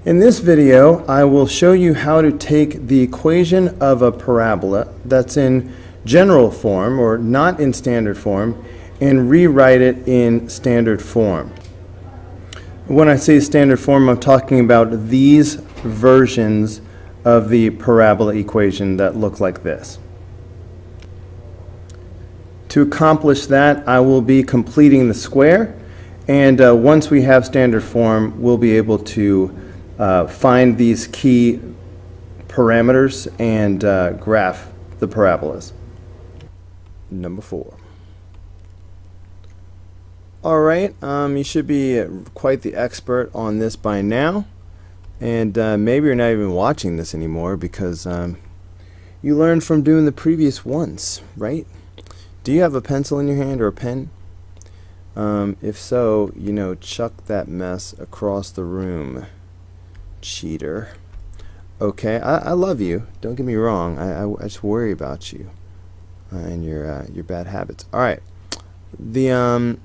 In this video, I will show you how to take the equation of a parabola that's in general form or not in standard form and rewrite it in standard form. When I say standard form, I'm talking about these versions of the parabola equation that look like this. To accomplish that, I will be completing the square, and once we have standard form, we'll be able to find these key parameters and graph the parabolas. Number 4. All right, you should be quite the expert on this by now, and maybe you're not even watching this anymore because you learned from doing the previous ones, right? Do you have a pencil in your hand or a pen? If so, chuck that mess across the room. Cheater. Okay, I love you. Don't get me wrong. I just worry about you and your bad habits. All right. The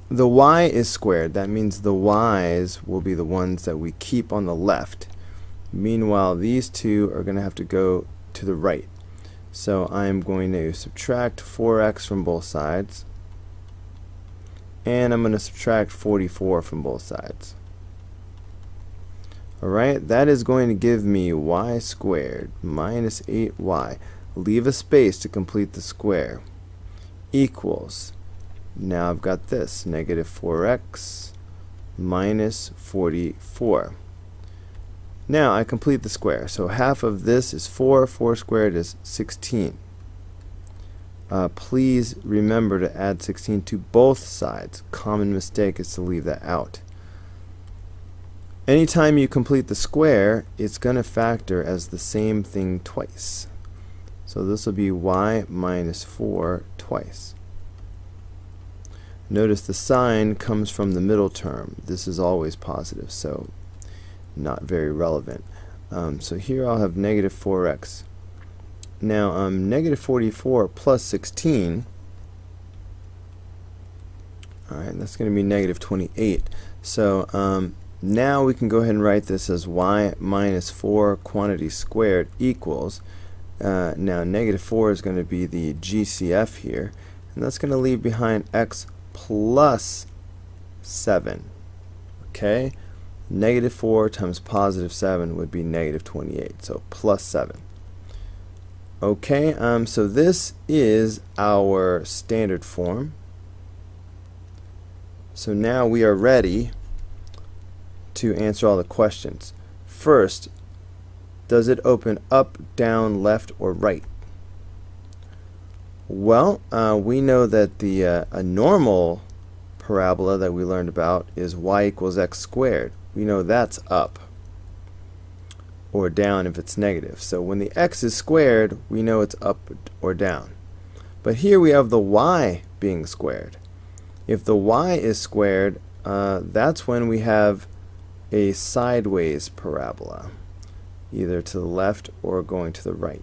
y is squared. That means the y's will be the ones that we keep on the left. Meanwhile, these two are going to have to go to the right. So I'm going to subtract 4x from both sides, and I'm going to subtract 44 from both sides. Alright, that is going to give me y squared minus 8y. Leave a space to complete the square. Equals, now I've got this, negative 4x minus 44. Now I complete the square. So half of this is 4. 4 squared is 16. Please remember to add 16 to both sides. Common mistake is to leave that out. Anytime you complete the square, it's going to factor as the same thing twice. So this will be y minus 4 twice. Notice the sign comes from the middle term. This is always positive, so not very relevant. So here I'll have negative 4x. Now negative 44 plus 16, alright, that's going to be negative 28. So now we can go ahead and write this as y minus 4 quantity squared equals, now negative 4 is going to be the GCF here, and that's going to leave behind x plus 7. Okay, negative 4 times positive 7 would be negative 28, so plus 7. Okay, so this is our standard form. So now we are ready to answer all the questions. First, does it open up, down, left, or right? Well, we know that the a normal parabola that we learned about is y equals x squared. We know that's up or down if it's negative. So when the x is squared, we know it's up or down. But here we have the y being squared. If the y is squared, that's when we have a sideways parabola, either to the left or going to the right.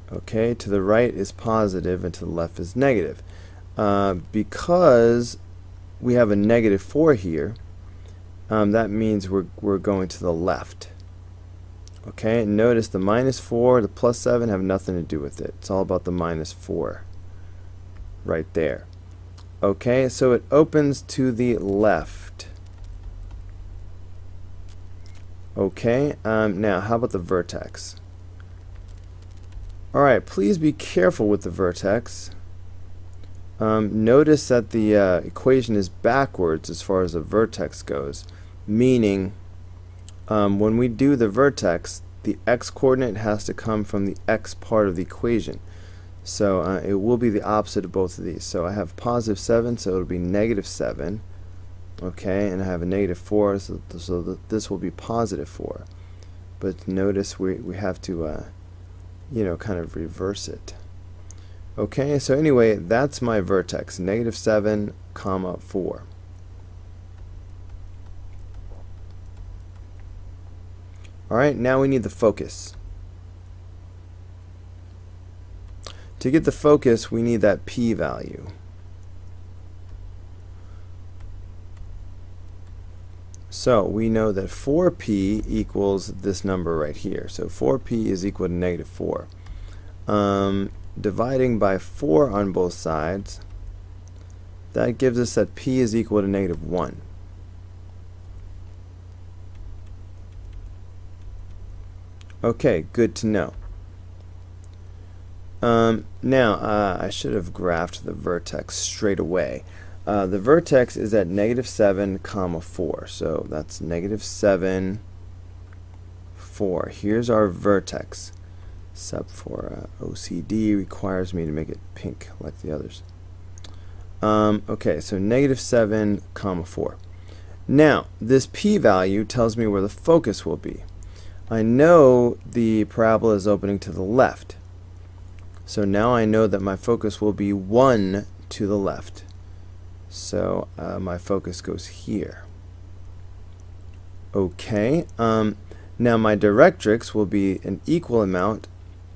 Okay, to the right is positive and to the left is negative. Because we have a negative 4 here, that means we're going to the left. Okay, notice the minus 4, the plus 7 have nothing to do with it. It's all about the minus 4 right there. Okay, so it opens to the left. Okay, now how about the vertex? Alright, please be careful with the vertex. Notice that the equation is backwards as far as the vertex goes, meaning when we do the vertex, the x-coordinate has to come from the x part of the equation. So it will be the opposite of both of these. So I have positive 7, so it'll be negative 7. Okay, and I have a negative 4, so this will be positive 4. But notice we have to kind of reverse it. Okay, so anyway, that's my vertex, negative 7, comma 4. Alright, now we need the focus. To get the focus, we need that p-value. So we know that 4p equals this number right here. So 4p is equal to negative 4. Dividing by 4 on both sides, that gives us that p is equal to negative 1. Okay, good to know. Now, I should have graphed the vertex straight away. The vertex is at negative 7, comma 4. So that's negative 7, 4. Here's our vertex. Except for OCD requires me to make it pink like the others. Okay, so negative 7, comma 4. Now, this p-value tells me where the focus will be. I know the parabola is opening to the left. So now I know that my focus will be 1 to the left. So my focus goes here. Okay, now my directrix will be an equal amount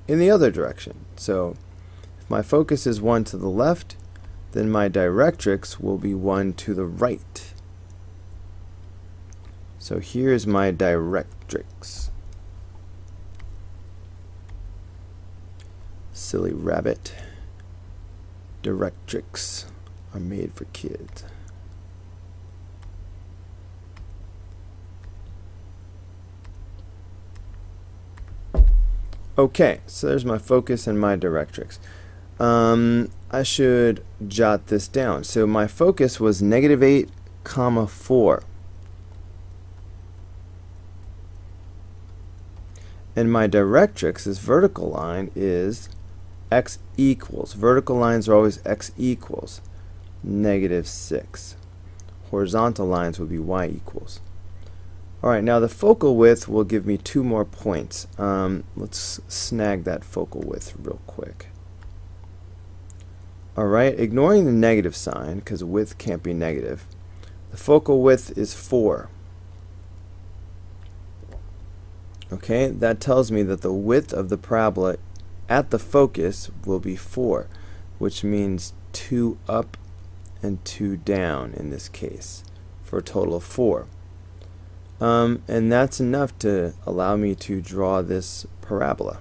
in the other direction. So if my focus is 1 to the left, then my directrix will be 1 to the right. So here's my directrix. Silly rabbit. Directrix are made for kids. Okay, so there's my focus and my directrix. I should jot this down. So my focus was negative 8, comma 4. And my directrix, this vertical line, is x equals. Vertical lines are always x equals negative 6. Horizontal lines would be y equals. Alright, now the focal width will give me 2 more points. Let's snag that focal width real quick. Alright, ignoring the negative sign, because width can't be negative, the focal width is 4. Okay, that tells me that the width of the parabola at the focus will be 4, which means 2 up and 2 down in this case, for a total of 4. And that's enough to allow me to draw this parabola.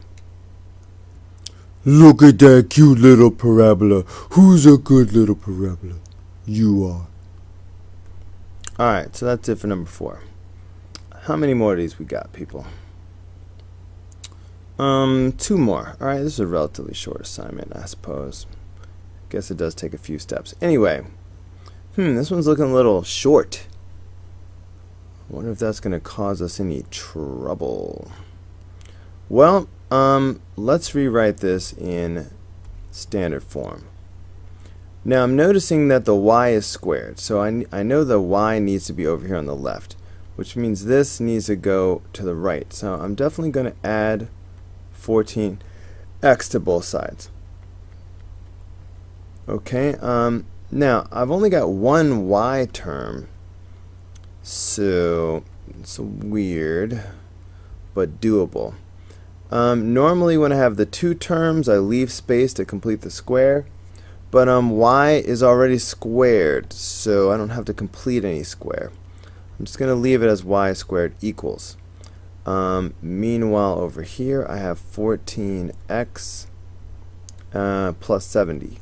Look at that cute little parabola. Who's a good little parabola? You are. Alright, so that's it for number 4. How many more of these we got, people? 2 more. Alright, this is a relatively short assignment, I suppose. Guess it does take a few steps. Anyway, this one's looking a little short. I wonder if that's going to cause us any trouble. Well, let's rewrite this in standard form. Now I'm noticing that the y is squared, so I know the y needs to be over here on the left, which means this needs to go to the right. So I'm definitely going to add 14x to both sides. Okay, now I've only got one y term, so it's weird but doable. Normally when I have the 2 terms, I leave space to complete the square, but y is already squared, so I don't have to complete any square. I'm just going to leave it as y squared equals. Meanwhile over here I have 14x plus 70.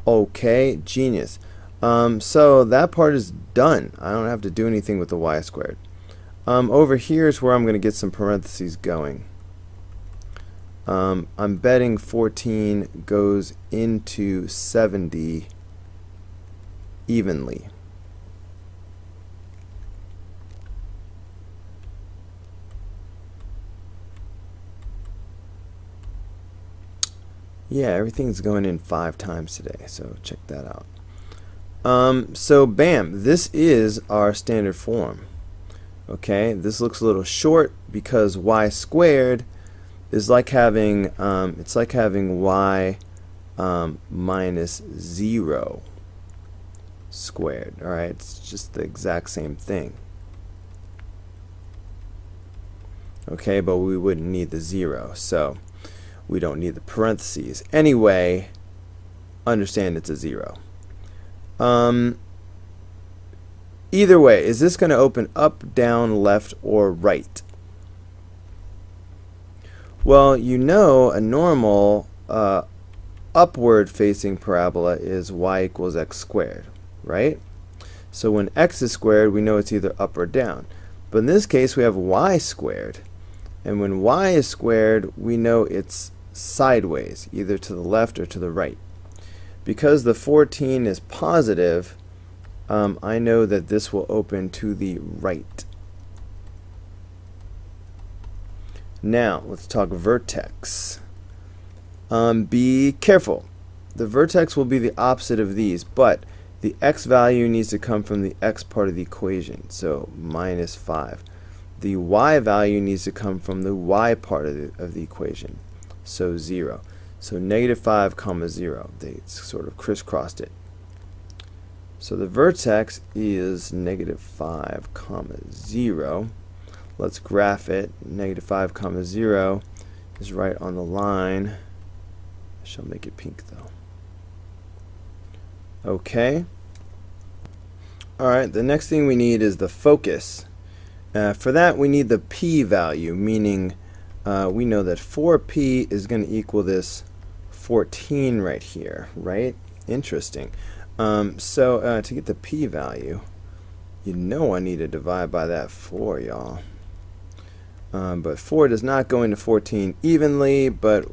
Okay, genius. So that part is done. I don't have to do anything with the y squared. Over here is where I'm going to get some parentheses going. I'm betting 14 goes into 70 evenly. Yeah, everything's going in 5 times today, so check that out. So bam, this is our standard form. Okay, this looks a little short because y squared is like having it's like having y minus 0 squared. All right, it's just the exact same thing. Okay, but we wouldn't need the 0, so we don't need the parentheses. Anyway, understand it's a 0. Either way, is this going to open up, down, left, or right? Well, you know a normal upward facing parabola is y equals x squared, right? So when x is squared, we know it's either up or down. But in this case, we have y squared. And when y is squared, we know it's sideways, either to the left or to the right. Because the 14 is positive, I know that this will open to the right. Now, let's talk vertex. Be careful. The vertex will be the opposite of these, but the x value needs to come from the x part of the equation, so minus 5. The y value needs to come from the y part of the equation, so 0. So negative 5 comma 0. They sort of crisscrossed it. So the vertex is negative 5 comma 0. Let's graph it. Negative 5 comma 0 is right on the line. I shall make it pink though. Okay. Alright, the next thing we need is the focus. For that we need the p value, meaning we know that 4p is going to equal this 14 right here, right? Interesting. So to get the p value, you know I need to divide by that 4, y'all. But 4 does not go into 14 evenly, but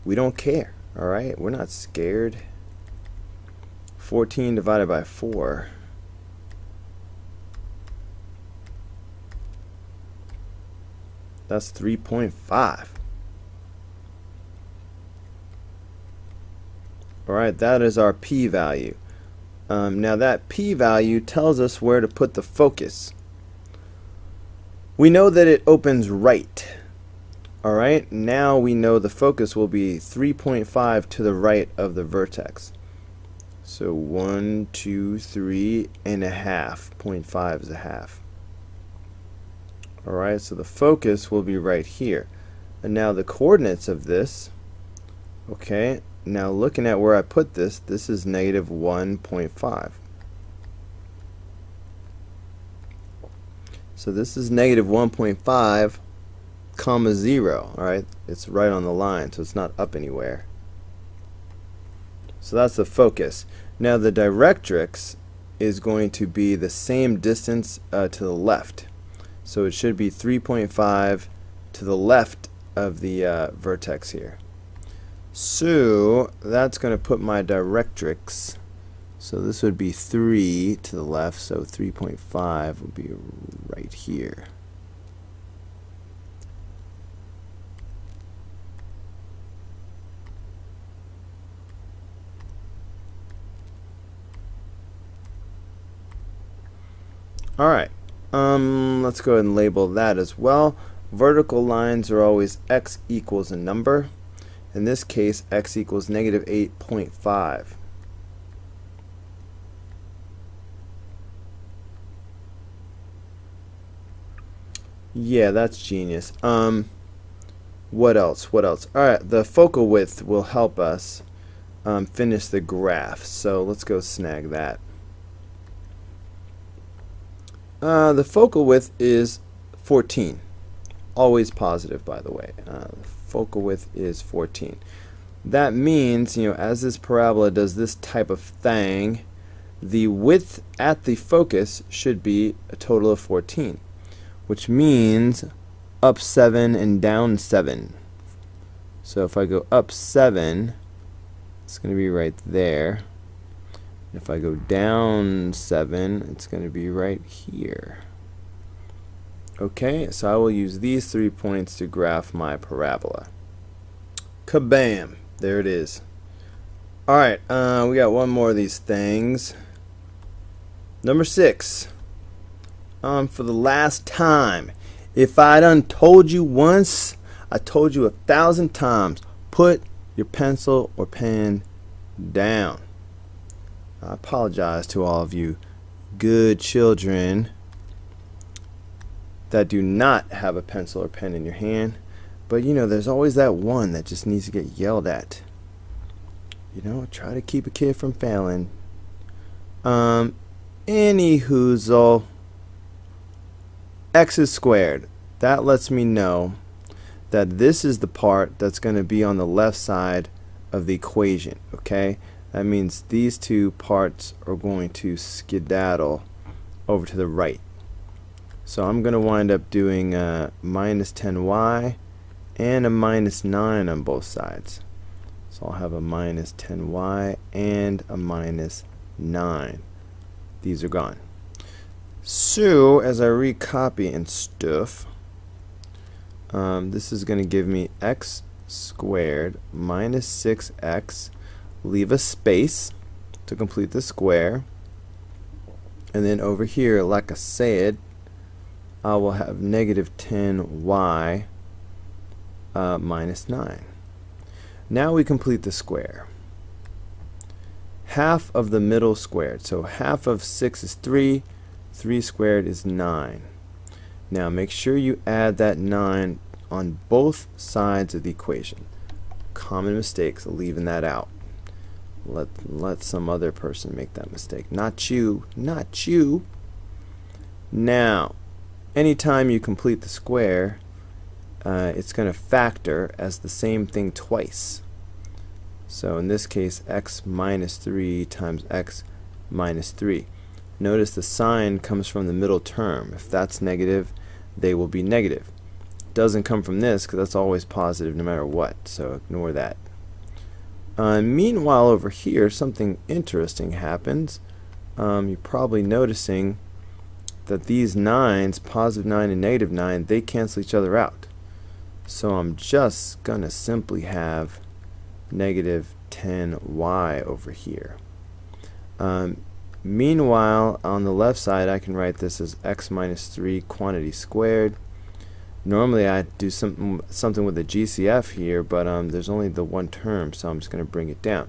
we don't care, alright? We're not scared. 14 divided by 4. That's 3.5. Alright, that is our p value. Now that p value tells us where to put the focus. We know that it opens right. Alright, now we know the focus will be 3.5 to the right of the vertex. So 1, 2, 3 and a half. 0.5 is a half. Alright, so the focus will be right here. And now the coordinates of this, okay, now looking at where I put this, this is negative 1.5. So this is negative 1.5 comma 0, alright? It's right on the line, so it's not up anywhere. So that's the focus. Now the directrix is going to be the same distance to the left. So it should be 3.5 to the left of the vertex here. So that's going to put my directrix. So this would be 3 to the left, so 3.5 would be right here. Alright, let's go ahead and label that as well. Vertical lines are always x equals a number. In this case, x equals negative 8.5. Yeah, that's genius. What else? What else? Alright, the focal width will help us finish the graph. So let's go snag that. The focal width is 14. Always positive, by the way. The focal width is 14. That means, you know, as this parabola does this type of thing, the width at the focus should be a total of 14, which means up 7 and down 7. So if I go up 7, it's going to be right there. If I go down 7, it's going to be right here. Okay, so I will use these 3 points to graph my parabola. Kabam! There it is. Alright, we got one more of these things. Number 6. For the last time, if I done told you once, I told you 1,000 times, put your pencil or pen down. I apologize to all of you good children that do not have a pencil or pen in your hand, but you know, there's always that one that just needs to get yelled at. You know, try to keep a kid from failing. Any hoozle, x is squared. That lets me know that this is the part that's going to be on the left side of the equation. Okay, that means these two parts are going to skedaddle over to the right. So I'm going to wind up doing a minus 10y and a minus 9 on both sides. So I'll have a minus 10y and a minus 9. These are gone. So as I recopy and stuff, this is going to give me x squared minus 6x, leave a space to complete the square, and then over here, like I said, I will have negative 10y minus 9. Now we complete the square. Half of the middle squared, so half of 6 is 3, 3 squared is 9. Now make sure you add that 9 on both sides of the equation. Common mistakes, leaving that out. Let some other person make that mistake. Not you, not you. Now, anytime you complete the square, it's going to factor as the same thing twice. So in this case, x minus 3 times x minus 3. Notice the sign comes from the middle term. If that's negative, they will be negative. Doesn't come from this because that's always positive no matter what, so ignore that. Meanwhile, over here, something interesting happens. You're probably noticing that these 9s, positive 9 and negative 9, they cancel each other out. So I'm just going to simply have negative 10y over here. Meanwhile, on the left side, I can write this as x minus 3 quantity squared. Normally I'd do something with the GCF here, but there's only the one term, so I'm just going to bring it down.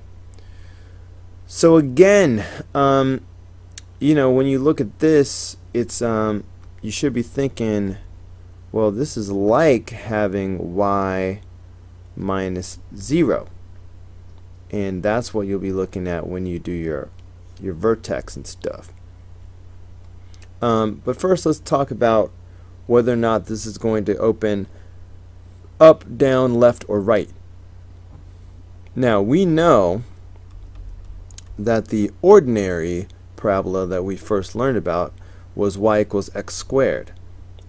So again, you know, when you look at this, it's you should be thinking, well, this is like having y minus 0, and that's what you'll be looking at when you do your vertex and stuff. But first, let's talk about whether or not this is going to open up, down, left, or right. Now, we know that the ordinary parabola that we first learned about was y equals x squared,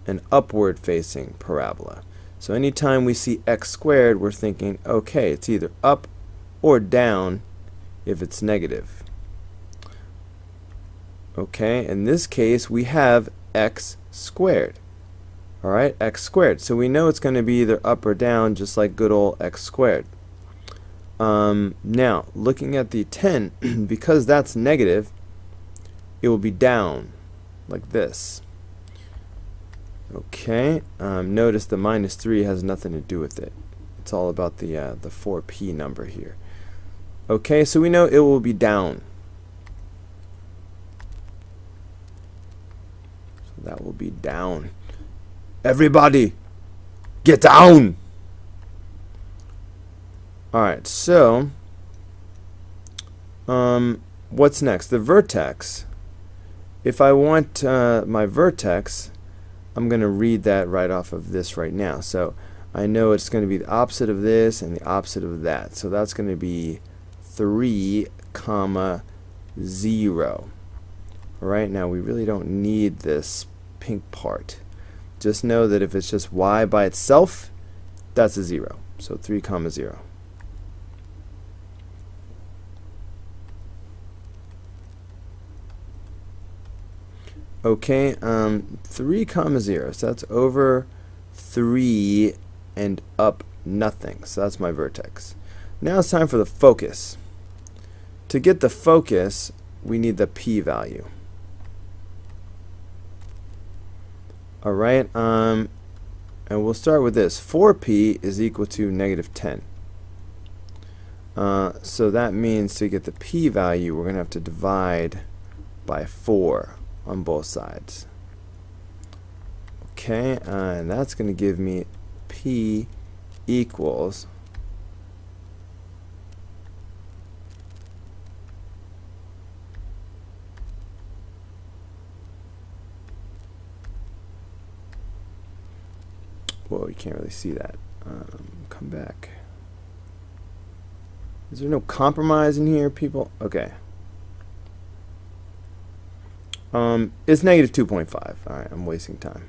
an upward facing parabola. So anytime we see x squared, we're thinking, okay, it's either up or down if it's negative. Okay, in this case, we have x squared. Alright, x squared. So we know it's going to be either up or down, just like good old x squared. Now, looking at the 10, because that's negative, it will be down, like this. Okay, notice the minus 3 has nothing to do with it. It's all about the 4p number here. Okay, so we know it will be down. So that will be down. Everybody, get down! Alright, so what's next? The vertex. If I want my vertex, I'm going to read that right off of this right now. So I know it's going to be the opposite of this and the opposite of that. So that's going to be 3, 0. Alright, now we really don't need this pink part. Just know that if it's just y by itself, that's a 0. So 3, 0. Okay, 3, 0. So that's over 3 and up nothing. So that's my vertex. Now it's time for the focus. To get the focus, we need the p-value. Alright, and we'll start with this. 4p is equal to negative 10. So that means to get the p-value, we're going to have to divide by 4 on both sides. Okay, and that's going to give me p equals Whoa, you can't really see that. Come back. Is there no compromise in here, people? Okay. It's negative 2.5. Alright, I'm wasting time.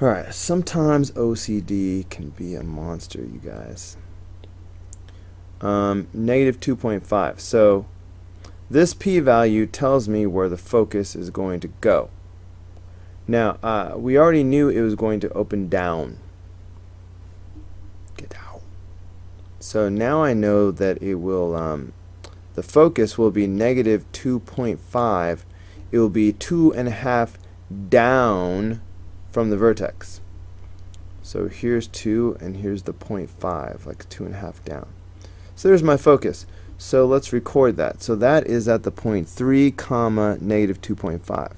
Alright, sometimes OCD can be a monster, you guys. Negative 2.5. So, this p-value tells me where the focus is going to go. Now, we already knew it was going to open down. Get out. So now I know that it will, the focus will be negative 2.5. It will be 2.5 down from the vertex. So here's 2 and here's the 0.5, like 2.5 down. So there's my focus. So let's record that. So that is at the point 3 comma negative 2.5.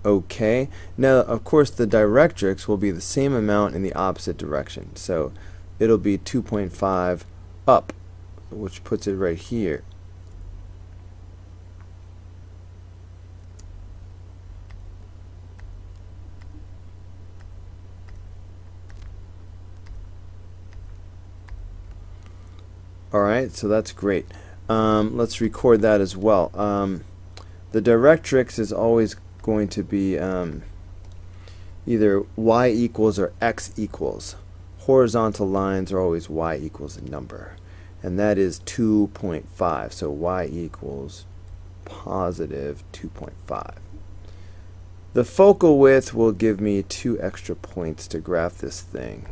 Okay, now of course the directrix will be the same amount in the opposite direction. So it'll be 2.5 up, which puts it right here. Alright, so that's great. Let's record that as well. The directrix is always going to be either y equals or x equals. Horizontal lines are always y equals a number, and that is 2.5. So y equals positive 2.5. The focal width will give me 2 extra points to graph this thing.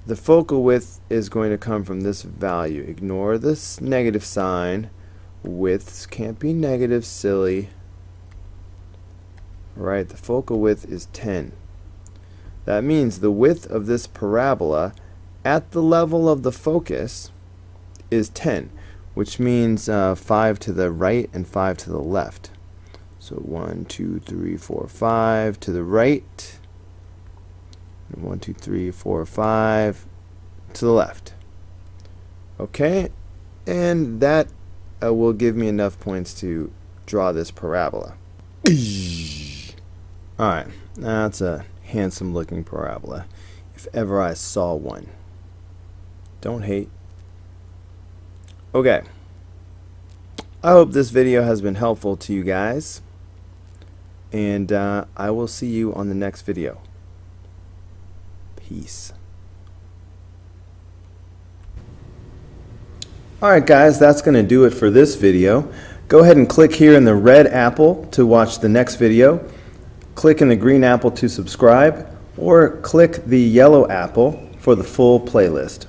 The focal width is going to come from this value. Ignore this negative sign. Widths can't be negative, silly. Right, the focal width is 10. That means the width of this parabola at the level of the focus is 10, which means 5 to the right and 5 to the left. So 1, 2, 3, 4, 5 to the right, and 1, 2, 3, 4, 5 to the left. Okay, and that will give me enough points to draw this parabola. Alright, that's a handsome looking parabola, if ever I saw one. Don't hate. Okay, I hope this video has been helpful to you guys, and I will see you on the next video. Peace. Alright guys, that's going to do it for this video. Go ahead and click here in the red apple to watch the next video. Click in the green apple to subscribe, or click the yellow apple for the full playlist.